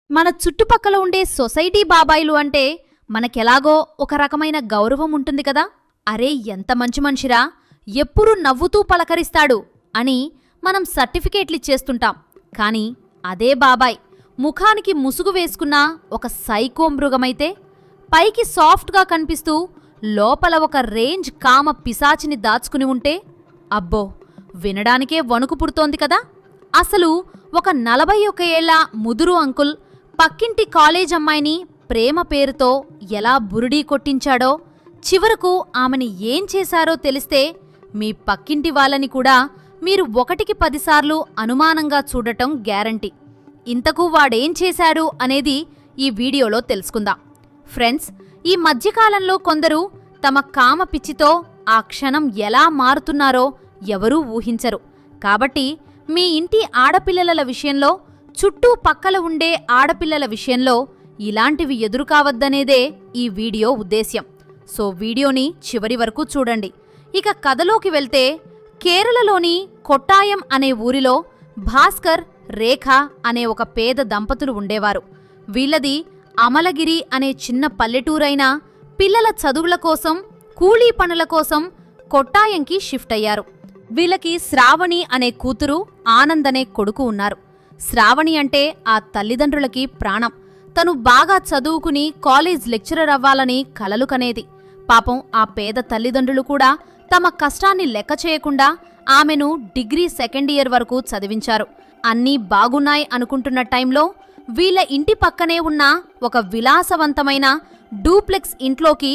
మన చుట్టుపక్కల ఉండే సొసైటీ బాబాయిలు అంటే మనకెలాగో ఒక రకమైన గౌరవం ఉంటుంది కదా. అరే ఎంత మంచి మనిషిరా, ఎప్పుడూ నవ్వుతూ పలకరిస్తాడు అని మనం సర్టిఫికేట్లిచ్చేస్తుంటాం. కాని అదే బాబాయ్ ముఖానికి ముసుగు వేసుకున్న ఒక సైకో మృగమైతే, పైకి సాఫ్ట్గా కనిపిస్తూ లోపల ఒక రేంజ్ కామ పిశాచిని దాచుకుని ఉంటే, అబ్బో వినడానికే వణుకు పుడుతోంది కదా. అసలు ఒక 41 ఏళ్ల ముదురు అంకుల్ పక్కింటి కాలేజ్ అమ్మాయిని ప్రేమ పేరుతో ఎలా బురుడీ కొట్టించాడో, చివరకు ఆమెని ఏం చేశారో తెలిస్తే మీ పక్కింటి వాళ్ళని కూడా మీరు 1కి 10 సార్లు అనుమానంగా చూడటం గ్యారంటీ. ఇంతకు వాడేం చేశాడు అనేది ఈ వీడియోలో తెలుసుకుందాం. ఫ్రెండ్స్, ఈ మధ్యకాలంలో కొందరు తమ కామ పిచ్చితో ఆ క్షణం ఎలా మారుతున్నారో ఎవరూ ఊహించరు. కాబట్టి మీ ఇంటి ఆడపిల్లల విషయంలో, చుట్టూ పక్కల ఉండే ఆడపిల్లల విషయంలో ఇలాంటివి ఎదురుకావద్దనేదే ఈ వీడియో ఉద్దేశ్యం. సో వీడియోని చివరి వరకు చూడండి. ఇక కథలోకి వెళ్తే, కేరళలోని కొట్టాయం అనే ఊరిలో భాస్కర్, రేఖ అనే ఒక పేద దంపతులు ఉండేవారు. వీళ్లది అమలగిరి అనే చిన్న పల్లెటూరైనా పిల్లల చదువుల కోసం, కూలీ పనుల కోసం కొట్టాయంకి షిఫ్ట్ అయ్యారు. వీళ్ళకి శ్రావణి అనే కూతురు, ఆనంద్ అనే కొడుకు ఉన్నారు. శ్రావణి అంటే ఆ తల్లిదండ్రులకి ప్రాణం. తను బాగా చదువుకుని కాలేజ్ లెక్చరర్ అవ్వాలని కలలు కనేది. పాపం ఆ పేద తల్లిదండ్రులు కూడా తమ కష్టాన్ని లెక్క చేయకుండా ఆమెను డిగ్రీ 2nd ఇయర్ వరకు చదివించారు. అన్నీ బాగున్నాయి అనుకుంటున్న టైంలో వీళ్ళ ఇంటి పక్కనే ఉన్న ఒక విలాసవంతమైన డూప్లెక్స్ ఇంట్లోకి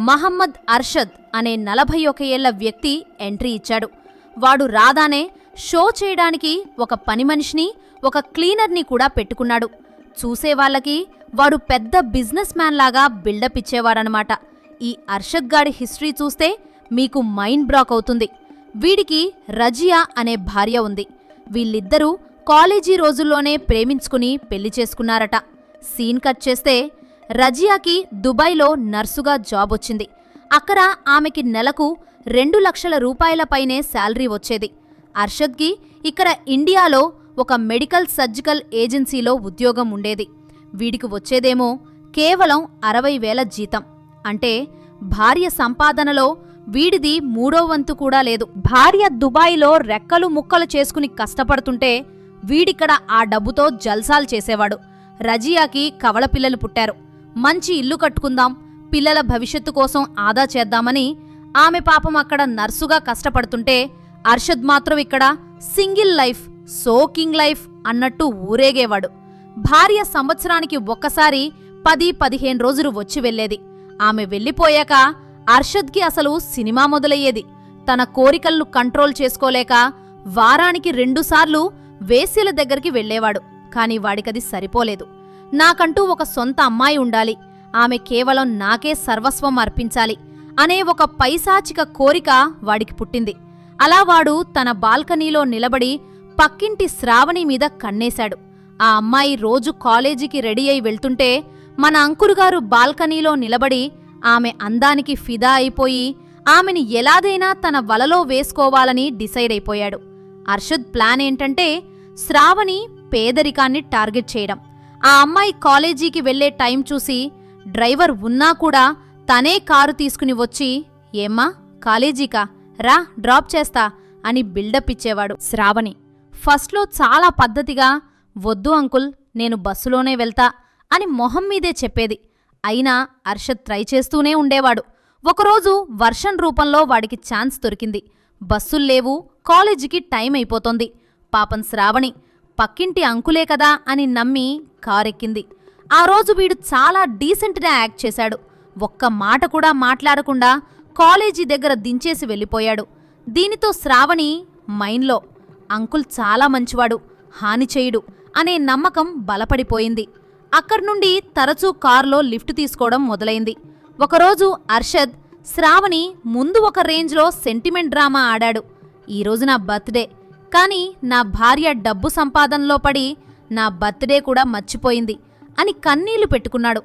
మహమ్మద్ అర్షద్ అనే 41 ఏళ్ల వ్యక్తి ఎంట్రీ ఇచ్చాడు. వాడు రాదానే షో చేయడానికి ఒక పని మనిషిని, ఒక క్లీనర్ని కూడా పెట్టుకున్నాడు. చూసేవాళ్లకి వాడు పెద్ద బిజినెస్ మ్యాన్ లాగా బిల్డప్ ఇచ్చేవాడనమాట. ఈ అర్షద్ గాడి హిస్టరీ చూస్తే మీకు మైండ్ బ్లాక్ అవుతుంది. వీడికి రజియా అనే భార్య ఉంది. వీళ్ళిద్దరూ కాలేజీ రోజుల్లోనే ప్రేమించుకుని పెళ్లి చేసుకున్నారట. సీన్ కట్ చేస్తే, రజియాకి దుబాయ్లో నర్సుగా జాబ్ వచ్చింది. అక్కడ ఆమెకి నెలకు 2 లక్షల రూపాయల పైనే శాలరీ వచ్చేది. అర్షద్కి ఇక్కడ ఇండియాలో ఒక మెడికల్ సర్జికల్ ఏజెన్సీలో ఉద్యోగం ఉండేది. వీడికి వచ్చేదేమో కేవలం 60,000 జీతం. అంటే భార్య సంపాదనలో వీడిది 3వ వంతు కూడా లేదు. భార్య దుబాయ్లో రెక్కలు ముక్కలు చేసుకుని కష్టపడుతుంటే వీడిక్కడ ఆ డబ్బుతో జల్సాలు చేసేవాడు. రజియాకి కవల పిల్లలు పుట్టారు. మంచి ఇల్లు కట్టుకుందాం, పిల్లల భవిష్యత్తు కోసం ఆదా చేద్దామని ఆమె పాపం అక్కడ నర్సుగా కష్టపడుతుంటే, అర్షద్ మాత్రం ఇక్కడ సింగిల్ లైఫ్, సోకింగ్ లైఫ్ అన్నట్టు ఊరేగేవాడు. భార్య సంవత్సరానికి ఒక్కసారి 10-15 రోజులు వచ్చి వెళ్లేది. ఆమె వెళ్ళిపోయాక అర్షద్కి అసలు సినిమా మొదలయ్యేది. తన కోరికలను కంట్రోల్ చేసుకోలేక వారానికి 2 సార్లు వేశ్యల దగ్గరికి వెళ్లేవాడు. కాని వాడికది సరిపోలేదు. నాకంటూ ఒక సొంత అమ్మాయి ఉండాలి, ఆమె కేవలం నాకే సర్వస్వం అర్పించాలి అనే ఒక పైశాచిక కోరిక వాడికి పుట్టింది. అలా వాడు తన బాల్కనీలో నిలబడి పక్కింటి శ్రావణి మీద కన్నేశాడు. ఆ అమ్మాయి రోజు కాలేజీకి రెడీ అయి వెళ్తుంటే మన అంకురుగారు బాల్కనీలో నిలబడి ఆమె అందానికి ఫిదా అయిపోయి ఆమెని ఎలాదైనా తన వలలో వేసుకోవాలని డిసైడ్ అయిపోయాడు. అర్షద్ ప్లాన్ ఏంటంటే, శ్రావణి పేదరికాన్ని టార్గెట్ చేయడం. ఆ అమ్మాయి కాలేజీకి వెళ్లే టైం చూసి డ్రైవర్ ఉన్నా కూడా తనే కారు తీసుకుని వచ్చి, ఏమ్మా కాలేజీకా, రా డ్రాప్ చేస్తా అని బిల్డప్ ఇచ్చేవాడు. శ్రావణి ఫస్ట్లో చాలా పద్ధతిగా, వద్దు అంకుల్ నేను బస్సులోనే వెళ్తా అని మొహం మీదే చెప్పేది. అయినా అర్షద్ ట్రై చేస్తూనే ఉండేవాడు. ఒకరోజు వర్షం రూపంలో వాడికి ఛాన్స్ దొరికింది. బస్సుల్లేవు, కాలేజీకి టైం అయిపోతోంది. పాపం శ్రావణి పక్కింటి అంకులే కదా అని నమ్మి కారెక్కింది. ఆ రోజు వీడు చాలా డీసెంట్గా యాక్ట్ చేశాడు. ఒక్క మాట కూడా మాట్లాడకుండా కాలేజీ దగ్గర దించేసి వెళ్ళిపోయాడు. దీనితో శ్రావణి మైండ్లో అంకుల్ చాలా మంచివాడు, హాని చేయుడు అనే నమ్మకం బలపడిపోయింది. అక్కడ్నుండి తరచూ కారులో లిఫ్ట్ తీసుకోవడం మొదలైంది. ఒకరోజు అర్షద్ శ్రావణి ముందు ఒక రేంజ్లో సెంటిమెంట్ డ్రామా ఆడాడు. ఈరోజు నా బర్త్డే, కానీ నా భార్య డబ్బు సంపాదనలో పడి నా బర్త్డే కూడా మర్చిపోయింది అని కన్నీళ్లు పెట్టుకున్నాడు.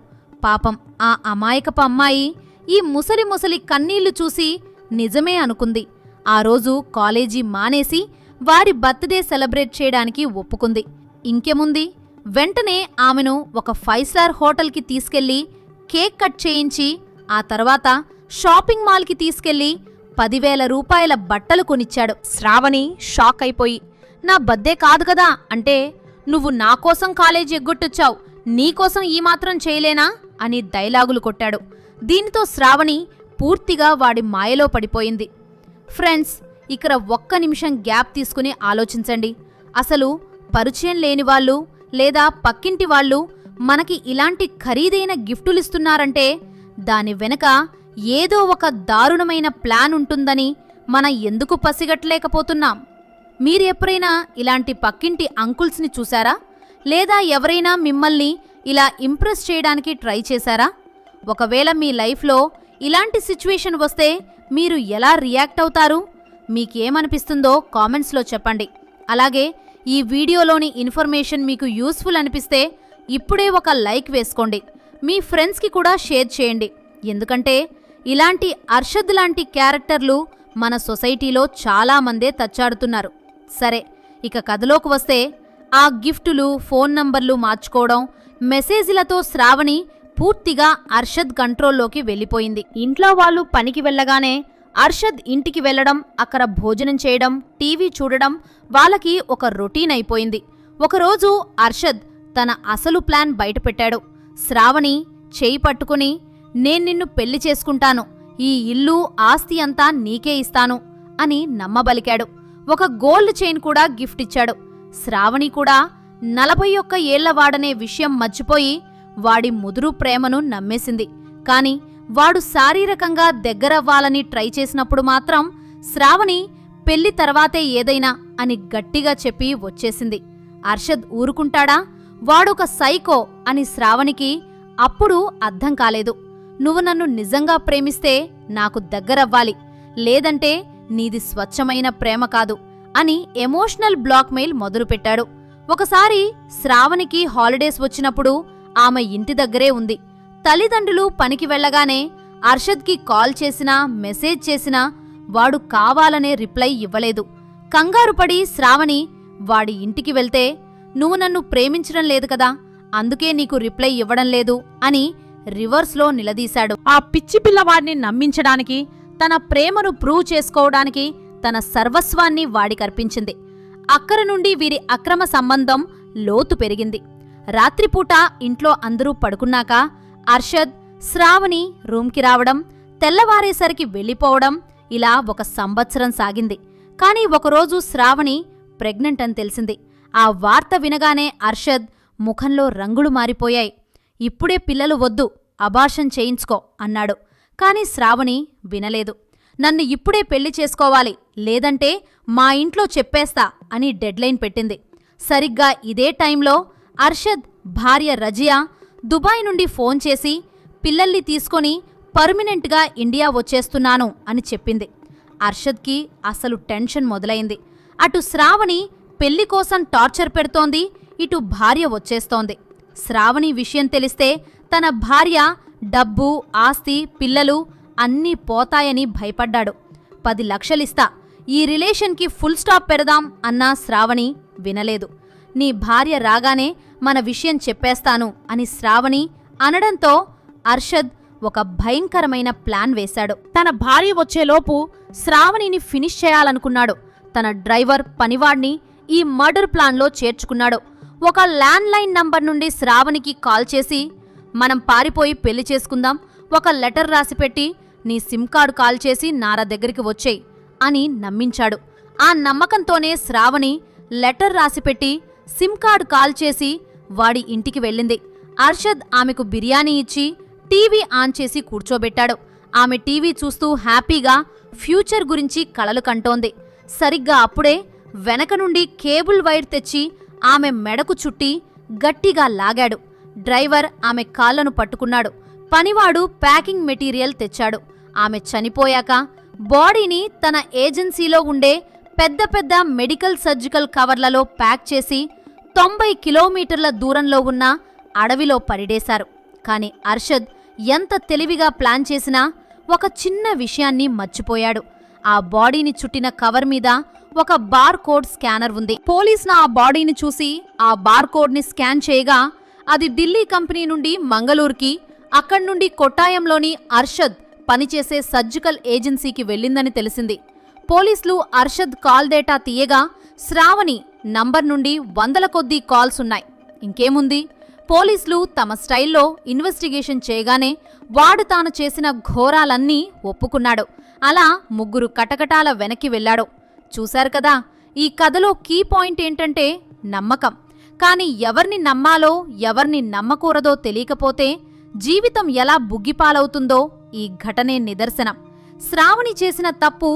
పాపం ఆ అమాయకపు అమ్మాయి ఈ ముసలి కన్నీళ్లు చూసి నిజమే అనుకుంది. ఆ రోజు కాలేజీ మానేసి వారి బర్త్డే సెలబ్రేట్ చేయడానికి ఒప్పుకుంది. ఇంకేముంది, వెంటనే ఆమెను ఒక 5 స్టార్ హోటల్కి తీసుకెళ్లి కేక్ కట్ చేయించి ఆ తర్వాత షాపింగ్ మాల్కి తీసుకెళ్లి 10,000 రూపాయల బట్టలు కొనిచ్చాడు. శ్రావణి షాక్ అయిపోయి, నా బర్త్డే కాదు కదా అంటే, నువ్వు నా కోసం కాలేజీ ఎగ్గొట్టొచ్చావు, నీకోసం ఈ మాత్రం చేయలేనా అని డైలాగులు కొట్టాడు. దీనితో శ్రావణి పూర్తిగా వాడి మాయలో పడిపోయింది. ఫ్రెండ్స్, ఇక్కడ ఒక్క నిమిషం గ్యాప్ తీసుకుని ఆలోచించండి. అసలు పరిచయం లేనివాళ్ళు లేదా పక్కింటి వాళ్ళు మనకి ఇలాంటి ఖరీదైన గిఫ్టులిస్తున్నారంటే దాని వెనక ఏదో ఒక దారుణమైన ప్లాన్ ఉంటుందని మనం ఎందుకు పసిగట్టలేకపోతున్నాం? మీరు ఎప్పుడైనా ఇలాంటి పక్కింటి అంకుల్స్ని చూసారా? లేదా ఎవరైనా మిమ్మల్ని ఇలా ఇంప్రెస్ చేయడానికి ట్రై చేశారా? ఒకవేళ మీ లైఫ్లో ఇలాంటి సిచ్యువేషన్ వస్తే మీరు ఎలా రియాక్ట్ అవుతారు? మీకేమనిపిస్తుందో కామెంట్స్లో చెప్పండి. అలాగే ఈ వీడియోలోని ఇన్ఫర్మేషన్ మీకు యూస్ఫుల్ అనిపిస్తే ఇప్పుడే ఒక లైక్ వేసుకోండి. మీ ఫ్రెండ్స్కి కూడా షేర్ చేయండి. ఎందుకంటే ఇలాంటి అర్షద్ లాంటి క్యారెక్టర్లు మన సొసైటీలో చాలామందే తచ్చాడుతున్నారు. సరే, ఇక కథలోకి వస్తే ఆ గిఫ్టులు, ఫోన్ నంబర్లు మార్చుకోవడం, మెసేజ్లతో శ్రావణి పూర్తిగా అర్షద్ కంట్రోల్లోకి వెళ్ళిపోయింది. ఇంట్లో వాళ్ళు పనికి వెళ్ళగానే అర్షద్ ఇంటికి వెళ్లడం, అక్కడ భోజనం చేయడం, టీవీ చూడడం వాళ్ళకి ఒక రొటీన్ అయిపోయింది. ఒకరోజు అర్షద్ తన అసలు ప్లాన్ బయటపెట్టాడు. శ్రావణి చేయి పట్టుకుని, నేను నిన్ను పెళ్లి చేసుకుంటాను, ఈ ఇల్లు ఆస్తి అంతా నీకే ఇస్తాను అని నమ్మబలికాడు. ఒక గోల్డ్ చైన్ కూడా గిఫ్ట్ ఇచ్చాడు. శ్రావణి కూడా 41 ఏళ్లవాడనే విషయం మర్చిపోయి వాడి ముదురు ప్రేమను నమ్మేసింది. కాని వాడు శారీరకంగా దగ్గరవ్వాలని ట్రై చేసినప్పుడు మాత్రం శ్రావణి పెళ్లి తర్వాతే ఏదైనా అని గట్టిగా చెప్పి వచ్చేసింది. అర్షద్ ఊరుకుంటాడా? వాడొక సైకో అని శ్రావణికి అప్పుడు అర్థం కాలేదు. నువ్వు నన్ను నిజంగా ప్రేమిస్తే నాకు దగ్గరవ్వాలి, లేదంటే నీది స్వచ్ఛమైన ప్రేమ కాదు అని ఎమోషనల్ బ్లాక్మెయిల్ మొదలుపెట్టాడు. ఒకసారి శ్రావణికి హాలిడేస్ వచ్చినప్పుడు ఆమె ఇంటి దగ్గరే ఉంది. తల్లిదండ్రులు పనికి వెళ్లగానే అర్షద్కి కాల్ చేసినా, మెసేజ్ చేసినా వాడు కావాలనే రిప్లై ఇవ్వలేదు. కంగారుపడి శ్రావణి వాడి ఇంటికి వెళ్తే, నువ్వు నన్ను ప్రేమించడం లేదు కదా, అందుకే నీకు రిప్లై ఇవ్వడం లేదు అని రివర్స్లో నిలదీశాడు. ఆ పిచ్చి పిల్లవాడిని నమ్మించడానికి, తన ప్రేమను ప్రూవ్ చేసుకోవడానికి తన సర్వస్వాన్ని వాడికర్పించింది. అక్కడి నుండి వీరి అక్రమ సంబంధం లోతు పెరిగింది. రాత్రిపూట ఇంట్లో అందరూ పడుకున్నాక అర్షద్, శ్రావణి రూమ్కి రావడం, తెల్లవారేసరికి వెళ్ళిపోవడం, ఇలా 1 సంవత్సరం సాగింది. కాని ఒకరోజు శ్రావణి ప్రెగ్నెంట్ అని తెలిసింది. ఆ వార్త వినగానే అర్షద్ ముఖంలో రంగులు మారిపోయాయి. ఇప్పుడే పిల్లలు వద్దు, అబార్షన్ చేయించుకో అన్నాడు. కాని శ్రావణి వినలేదు. నన్ను ఇప్పుడే పెళ్లి చేసుకోవాలి, లేదంటే మా ఇంట్లో చెప్పేస్తా అని డెడ్లైన్ పెట్టింది. సరిగ్గా ఇదే టైంలో అర్షద్ భార్య రజియా దుబాయ్ నుండి ఫోన్ చేసి పిల్లల్ని తీసుకొని పర్మినెంట్గా ఇండియా వచ్చేస్తున్నాను అని చెప్పింది. అర్షద్కి అసలు టెన్షన్ మొదలైంది. అటు శ్రావణి పెళ్లి కోసం టార్చర్ పెడుతోంది, ఇటు భార్య వచ్చేస్తోంది. శ్రావణి విషయం తెలిస్తే తన భార్య డబ్బు, ఆస్తి, పిల్లలు అన్నీ పోతాయని భయపడ్డాడు. 10 లక్షలిస్తా, ఈ రిలేషన్కి ఫుల్ స్టాప్ పెడదాం అన్నా శ్రావణి వినలేదు. నీ భార్య రాగానే మన విషయం చెప్పేస్తాను అని శ్రావణి అనడంతో అర్షద్ ఒక భయంకరమైన ప్లాన్ వేశాడు. తన భార్య వచ్చేలోపు శ్రావణిని ఫినిష్ చేయాలనుకున్నాడు. తన డ్రైవర్, పనివాడ్ని ఈ మర్డర్ ప్లాన్లో చేర్చుకున్నాడు. ఒక ల్యాండ్లైన్ నంబర్ నుండి శ్రావణికి కాల్ చేసి, మనం పారిపోయి పెళ్లి చేసుకుందాం, ఒక లెటర్ రాసిపెట్టి నీ సిమ్ కార్డు కాల్ చేసి నారా దగ్గరికి వచ్చేయ్ అని నమ్మించాడు. ఆ నమ్మకంతోనే శ్రావణి లెటర్ రాసిపెట్టి సిమ్ కార్డు కాల్ చేసి వాడి ఇంటికి వెళ్ళింది. అర్షద్ ఆమెకు బిర్యానీ ఇచ్చి టీవీ ఆన్ చేసి కూర్చోబెట్టాడు. ఆమె టీవీ చూస్తూ హ్యాపీగా ఫ్యూచర్ గురించి కలలు కంటోంది. సరిగ్గా అప్పుడే వెనక నుండి కేబుల్ వైర్ తెచ్చి ఆమె మెడకు చుట్టి గట్టిగా లాగాడు. డ్రైవర్ ఆమె కాళ్లను పట్టుకున్నాడు. పనివాడు ప్యాకింగ్ మెటీరియల్ తెచ్చాడు. ఆమె చనిపోయాక బాడీని తన ఏజెన్సీలో ఉండే పెద్ద పెద్ద మెడికల్ సర్జికల్ కవర్లలో ప్యాక్ చేసి 90 కిలోమీటర్ల దూరంలో ఉన్న అడవిలో పడిడేశారు. కాని అర్షద్ ఎంత తెలివిగా ప్లాన్ చేసినా ఒక చిన్న విషయాన్ని మర్చిపోయాడు. ఆ బాడీని చుట్టిన కవర్ మీద ఒక బార్ కోడ్ స్కానర్ ఉంది. పోలీసులు ఆ బాడీని చూసి ఆ బార్ కోడ్ ని స్కాన్ చేయగా అది ఢిల్లీ కంపెనీ నుండి మంగళూరుకి, అక్కడి నుండి కొట్టాయంలోని అర్షద్ పనిచేసే సర్జికల్ ఏజెన్సీకి వెళ్ళిందని తెలిసింది. పోలీసులు అర్షద్ కాల్ డేటా తీయగా శ్రావణి నంబర్ నుండి వందల కొద్దీ కాల్స్ ఉన్నాయి. ఇంకేముంది, పోలీసులు తమ స్టైల్లో ఇన్వెస్టిగేషన్ చేయగానే వాడు తాను చేసిన ఘోరాలన్నీ ఒప్పుకున్నాడు. అలా ముగ్గురు కటకటాల వెనక్కి వెళ్లాడు. చూశారు కదా, ఈ కథలో కీ పాయింట్ ఏంటంటే నమ్మకం. కాని ఎవర్ని నమ్మాలో ఎవర్ని నమ్మకూడదో తెలియకపోతే జీవితం ఎలా బుగ్గిపాలవుతుందో ఈ ఘటనే నిదర్శనం. శ్రావణి చేసిన తప్పు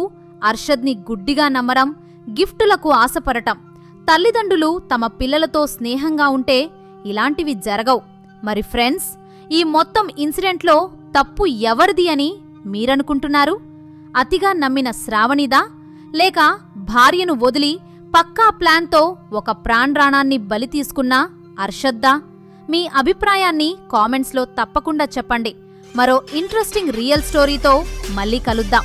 అర్షద్ని గుడ్డిగా నమ్మడం, గిఫ్టులకు ఆశపడటం. తల్లిదండ్రులు తమ పిల్లలతో స్నేహంగా ఉంటే ఇలాంటివి జరగవు. మరి ఫ్రెండ్స్, ఈ మొత్తం ఇన్సిడెంట్లో తప్పు ఎవరిది అని మీరనుకుంటున్నారు? అతిగా నమ్మిన శ్రావణిదా, లేక భార్యను వదిలి పక్కా ప్లాన్తో ఒక ప్రాణాన్ని బలి తీసుకున్న అర్షద్దా? మీ అభిప్రాయాన్ని కామెంట్స్లో తప్పకుండా చెప్పండి. మరో ఇంట్రెస్టింగ్ రియల్ స్టోరీతో మళ్ళీ కలుద్దాం.